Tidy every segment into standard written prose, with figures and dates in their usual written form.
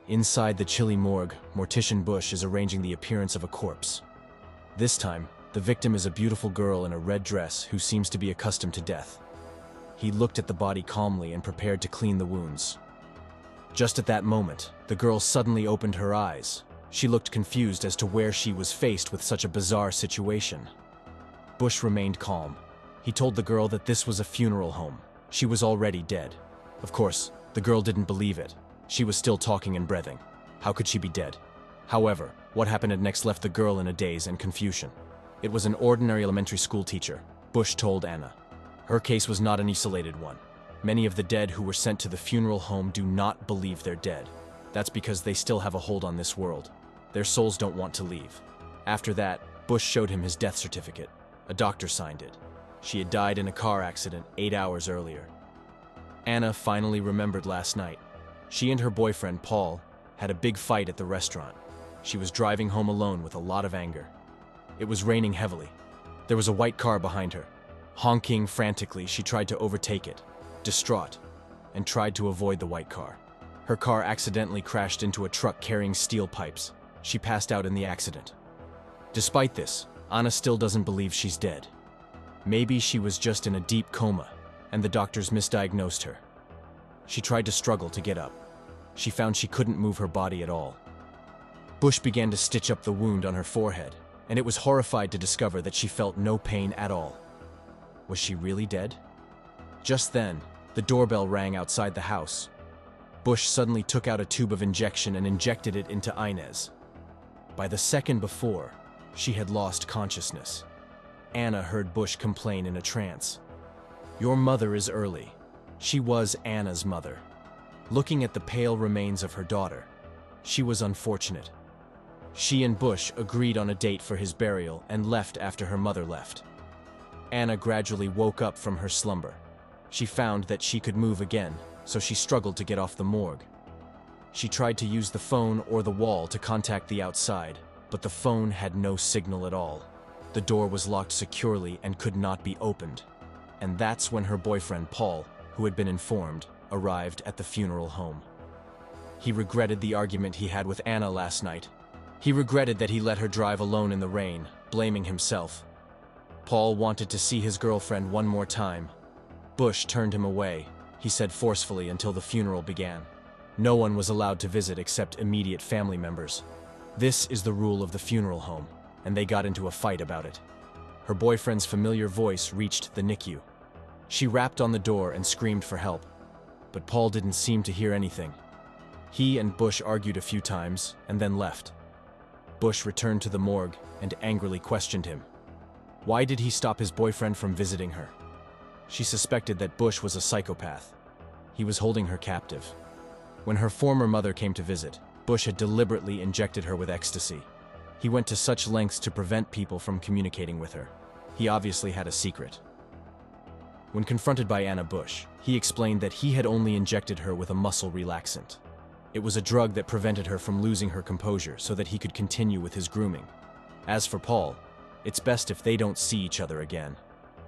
Inside the chilly morgue, Mortician Bush is arranging the appearance of a corpse. This time, the victim is a beautiful girl in a red dress who seems to be accustomed to death. He looked at the body calmly and prepared to clean the wounds. Just at that moment, the girl suddenly opened her eyes. She looked confused as to where she was faced with such a bizarre situation. Bush remained calm. He told the girl that this was a funeral home. She was already dead. Of course, the girl didn't believe it. She was still talking and breathing. How could she be dead? However, what happened next left the girl in a daze and confusion. It was an ordinary elementary school teacher, Bush told Anna. Her case was not an isolated one. Many of the dead who were sent to the funeral home do not believe they're dead. That's because they still have a hold on this world. Their souls don't want to leave. After that, Bush showed him his death certificate. A doctor signed it. She had died in a car accident 8 hours earlier. Anna finally remembered last night. She and her boyfriend, Paul, had a big fight at the restaurant. She was driving home alone with a lot of anger. It was raining heavily. There was a white car behind her. Honking frantically, she tried to overtake it, distraught, and tried to avoid the white car. Her car accidentally crashed into a truck carrying steel pipes. She passed out in the accident. Despite this, Anna still doesn't believe she's dead. Maybe she was just in a deep coma, and the doctors misdiagnosed her. She tried to struggle to get up. She found she couldn't move her body at all. Bush began to stitch up the wound on her forehead, and it was horrified to discover that she felt no pain at all. Was she really dead? Just then, the doorbell rang outside the house. Bush suddenly took out a tube of injection and injected it into Inez. By the second before, she had lost consciousness. Anna heard Bush complain in a trance. "Your mother is early." She was Anna's mother. Looking at the pale remains of her daughter, she was unfortunate. She and Bush agreed on a date for his burial and left after her mother left. Anna gradually woke up from her slumber. She found that she could move again, so she struggled to get off the morgue. She tried to use the phone or the wall to contact the outside, but the phone had no signal at all. The door was locked securely and could not be opened. And that's when her boyfriend, Paul, who had been informed, arrived at the funeral home. He regretted the argument he had with Anna last night. He regretted that he let her drive alone in the rain, blaming himself. Paul wanted to see his girlfriend one more time. Bush turned him away, he said forcefully, until the funeral began. No one was allowed to visit except immediate family members. This is the rule of the funeral home, and they got into a fight about it. Her boyfriend's familiar voice reached the NICU. She rapped on the door and screamed for help, but Paul didn't seem to hear anything. He and Bush argued a few times and then left. Bush returned to the morgue and angrily questioned him. Why did he stop his boyfriend from visiting her? She suspected that Bush was a psychopath. He was holding her captive. When her former mother came to visit, Bush had deliberately injected her with ecstasy. He went to such lengths to prevent people from communicating with her. He obviously had a secret. When confronted by Anna Bush, he explained that he had only injected her with a muscle relaxant. It was a drug that prevented her from losing her composure so that he could continue with his grooming. As for Paul, it's best if they don't see each other again.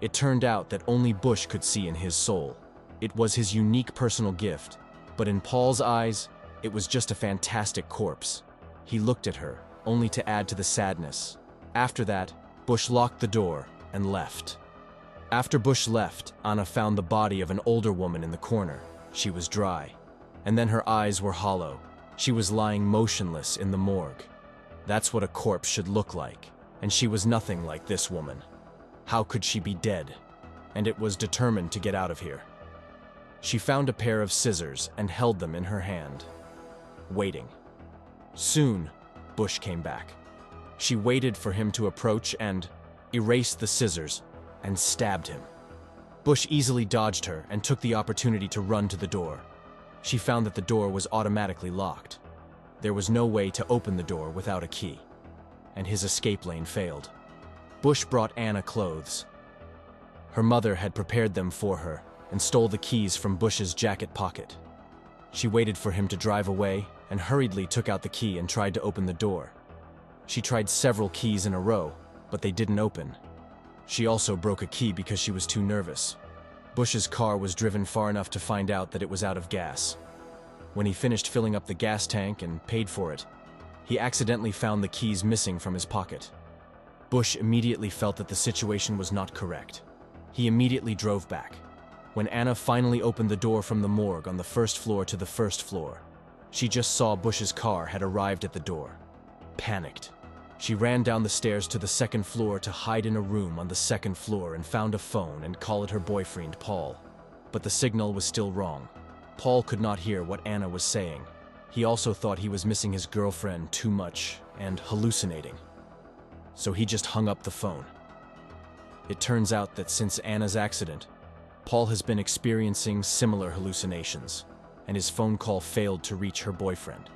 It turned out that only Bush could see in his soul. It was his unique personal gift, but in Paul's eyes, it was just a fantastic corpse. He looked at her, only to add to the sadness. After that, Bush locked the door and left. After Bush left, Anna found the body of an older woman in the corner. She was dry, and then her eyes were hollow. She was lying motionless in the morgue. That's what a corpse should look like, and she was nothing like this woman. How could she be dead? And it was determined to get out of here. She found a pair of scissors and held them in her hand, waiting. Soon, Bush came back. She waited for him to approach and erased the scissors and stabbed him. Bush easily dodged her and took the opportunity to run to the door. She found that the door was automatically locked. There was no way to open the door without a key, and his escape lane failed. Bush brought Anna clothes. Her mother had prepared them for her and stole the keys from Bush's jacket pocket. She waited for him to drive away and hurriedly took out the key and tried to open the door. She tried several keys in a row, but they didn't open. She also broke a key because she was too nervous. Bush's car was driven far enough to find out that it was out of gas. When he finished filling up the gas tank and paid for it, he accidentally found the keys missing from his pocket. Bush immediately felt that the situation was not correct. He immediately drove back. When Anna finally opened the door from the morgue on the first floor to the first floor, she just saw Bush's car had arrived at the door. Panicked, she ran down the stairs to the second floor to hide in a room on the second floor and found a phone and called her boyfriend, Paul. But the signal was still wrong. Paul could not hear what Anna was saying. He also thought he was missing his girlfriend too much and hallucinating. So he just hung up the phone. It turns out that since Anna's accident, Paul has been experiencing similar hallucinations, and his phone call failed to reach her boyfriend.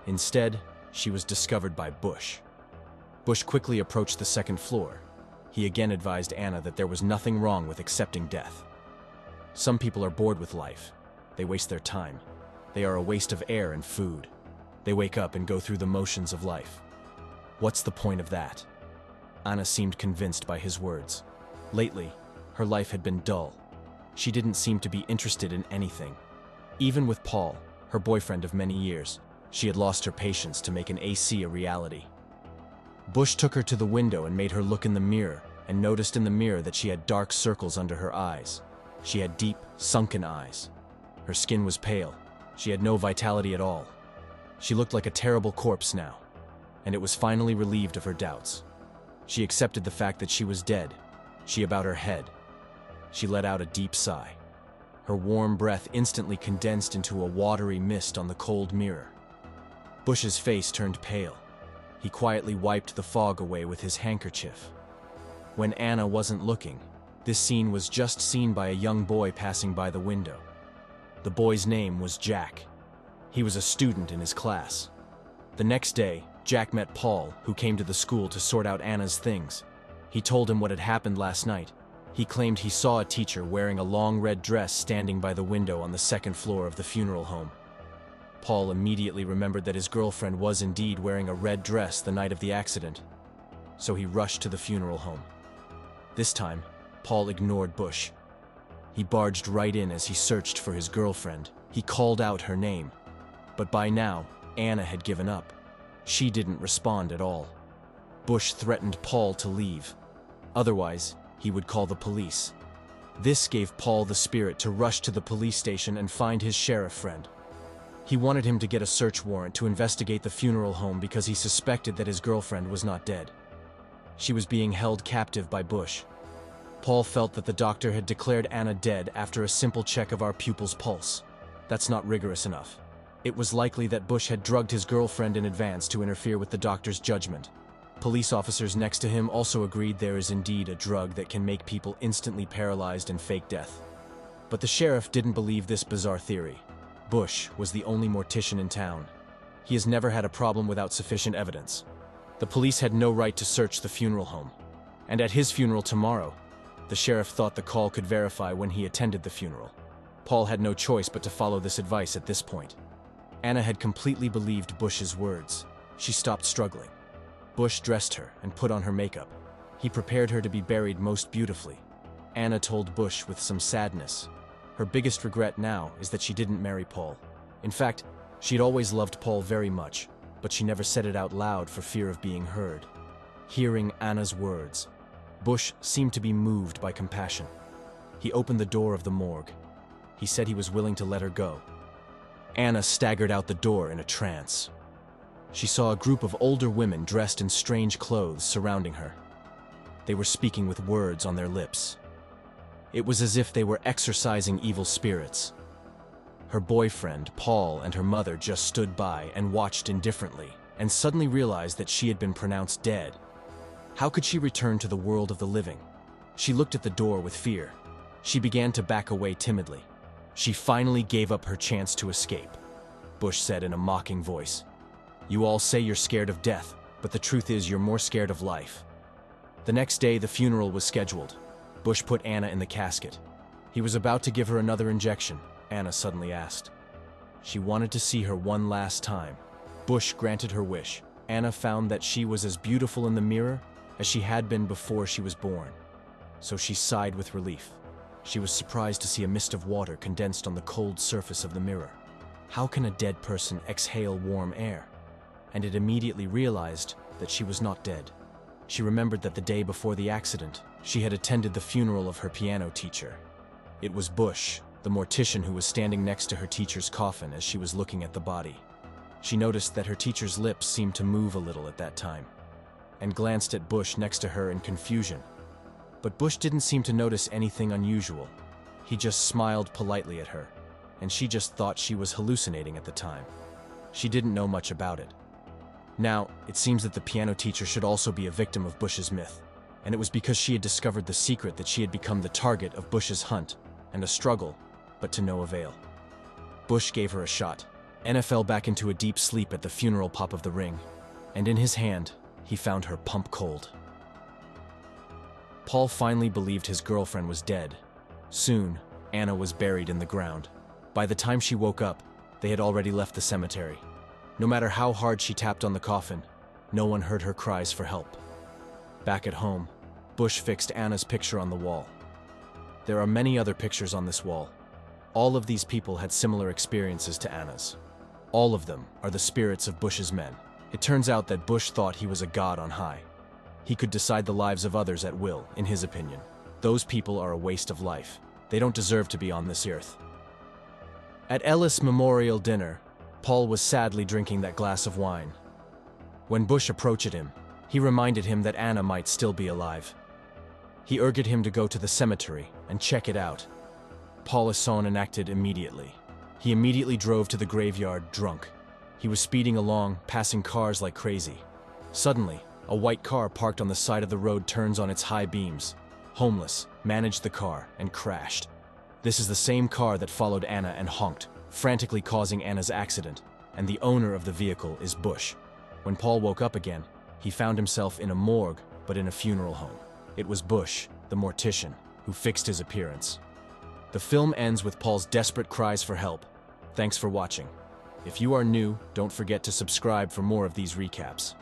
Instead, she was discovered by Bush. Bush quickly approached the second floor. He again advised Anna that there was nothing wrong with accepting death. Some people are bored with life. They waste their time. They are a waste of air and food. They wake up and go through the motions of life. What's the point of that? Anna seemed convinced by his words. Lately, her life had been dull. She didn't seem to be interested in anything. Even with Paul, her boyfriend of many years, she had lost her patience to make an AC a reality. Bush took her to the window and made her look in the mirror, and noticed in the mirror that she had dark circles under her eyes. She had deep, sunken eyes. Her skin was pale. She had no vitality at all. She looked like a terrible corpse now, and it was finally relieved of her doubts. She accepted the fact that she was dead. She bowed her head. She let out a deep sigh. Her warm breath instantly condensed into a watery mist on the cold mirror. Bush's face turned pale. He quietly wiped the fog away with his handkerchief. When Anna wasn't looking, this scene was just seen by a young boy passing by the window. The boy's name was Jack. He was a student in his class. The next day, Jack met Paul, who came to the school to sort out Anna's things. He told him what had happened last night. He claimed he saw a teacher wearing a long red dress standing by the window on the second floor of the funeral home. Paul immediately remembered that his girlfriend was indeed wearing a red dress the night of the accident, so he rushed to the funeral home. This time, Paul ignored Bush. He barged right in as he searched for his girlfriend. He called out her name. But by now, Anna had given up. She didn't respond at all. Bush threatened Paul to leave. Otherwise, he would call the police. This gave Paul the spirit to rush to the police station and find his sheriff friend. He wanted him to get a search warrant to investigate the funeral home because he suspected that his girlfriend was not dead. She was being held captive by Bush. Paul felt that the doctor had declared Anna dead after a simple check of our pupil's pulse. That's not rigorous enough. It was likely that Bush had drugged his girlfriend in advance to interfere with the doctor's judgment. Police officers next to him also agreed there is indeed a drug that can make people instantly paralyzed and fake death. But the sheriff didn't believe this bizarre theory. Bush was the only mortician in town. He has never had a problem without sufficient evidence. The police had no right to search the funeral home. And at his funeral tomorrow, the sheriff thought the call could verify when he attended the funeral. Paul had no choice but to follow this advice at this point. Anna had completely believed Bush's words. She stopped struggling. Bush dressed her and put on her makeup. He prepared her to be buried most beautifully. Anna told Bush with some sadness. Her biggest regret now is that she didn't marry Paul. In fact, she'd always loved Paul very much, but she never said it out loud for fear of being heard. Hearing Anna's words, Bush seemed to be moved by compassion. He opened the door of the morgue. He said he was willing to let her go. Anna staggered out the door in a trance. She saw a group of older women dressed in strange clothes surrounding her. They were speaking with words on their lips. It was as if they were exorcising evil spirits. Her boyfriend, Paul, and her mother just stood by and watched indifferently, and suddenly realized that she had been pronounced dead. How could she return to the world of the living? She looked at the door with fear. She began to back away timidly. She finally gave up her chance to escape. Bush said in a mocking voice, "You all say you're scared of death, but the truth is you're more scared of life." The next day, the funeral was scheduled. Bush put Anna in the casket. He was about to give her another injection. Anna suddenly asked. She wanted to see her one last time. Bush granted her wish. Anna found that she was as beautiful in the mirror as she had been before she was born. So she sighed with relief. She was surprised to see a mist of water condensed on the cold surface of the mirror. How can a dead person exhale warm air? And it immediately realized that she was not dead. She remembered that the day before the accident, she had attended the funeral of her piano teacher. It was Bush, the mortician, who was standing next to her teacher's coffin as she was looking at the body. She noticed that her teacher's lips seemed to move a little at that time, and glanced at Bush next to her in confusion. But Bush didn't seem to notice anything unusual. He just smiled politely at her, and she just thought she was hallucinating at the time. She didn't know much about it. Now, it seems that the piano teacher should also be a victim of Bush's myth, and it was because she had discovered the secret that she had become the target of Bush's hunt and a struggle, but to no avail. Bush gave her a shot. Anna fell back into a deep sleep at the funeral pop of the ring, and in his hand, he found her pump cold. Paul finally believed his girlfriend was dead. Soon, Anna was buried in the ground. By the time she woke up, they had already left the cemetery. No matter how hard she tapped on the coffin, no one heard her cries for help. Back at home, Bush fixed Anna's picture on the wall. There are many other pictures on this wall. All of these people had similar experiences to Anna's. All of them are the spirits of Bush's men. It turns out that Bush thought he was a god on high. He could decide the lives of others at will, in his opinion. Those people are a waste of life. They don't deserve to be on this earth. At Ellis' memorial dinner, Paul was sadly drinking that glass of wine. When Bush approached him, he reminded him that Anna might still be alive. He urged him to go to the cemetery and check it out. Paul saw and acted immediately. He immediately drove to the graveyard drunk. He was speeding along, passing cars like crazy. Suddenly, a white car parked on the side of the road turns on its high beams. Homeless, managed the car and crashed. This is the same car that followed Anna and honked, frantically causing Anna's accident, and the owner of the vehicle is Bush. When Paul woke up again, he found himself in a morgue, but in a funeral home. It was Bush, the mortician, who fixed his appearance. The film ends with Paul's desperate cries for help. Thanks for watching. If you are new, don't forget to subscribe for more of these recaps.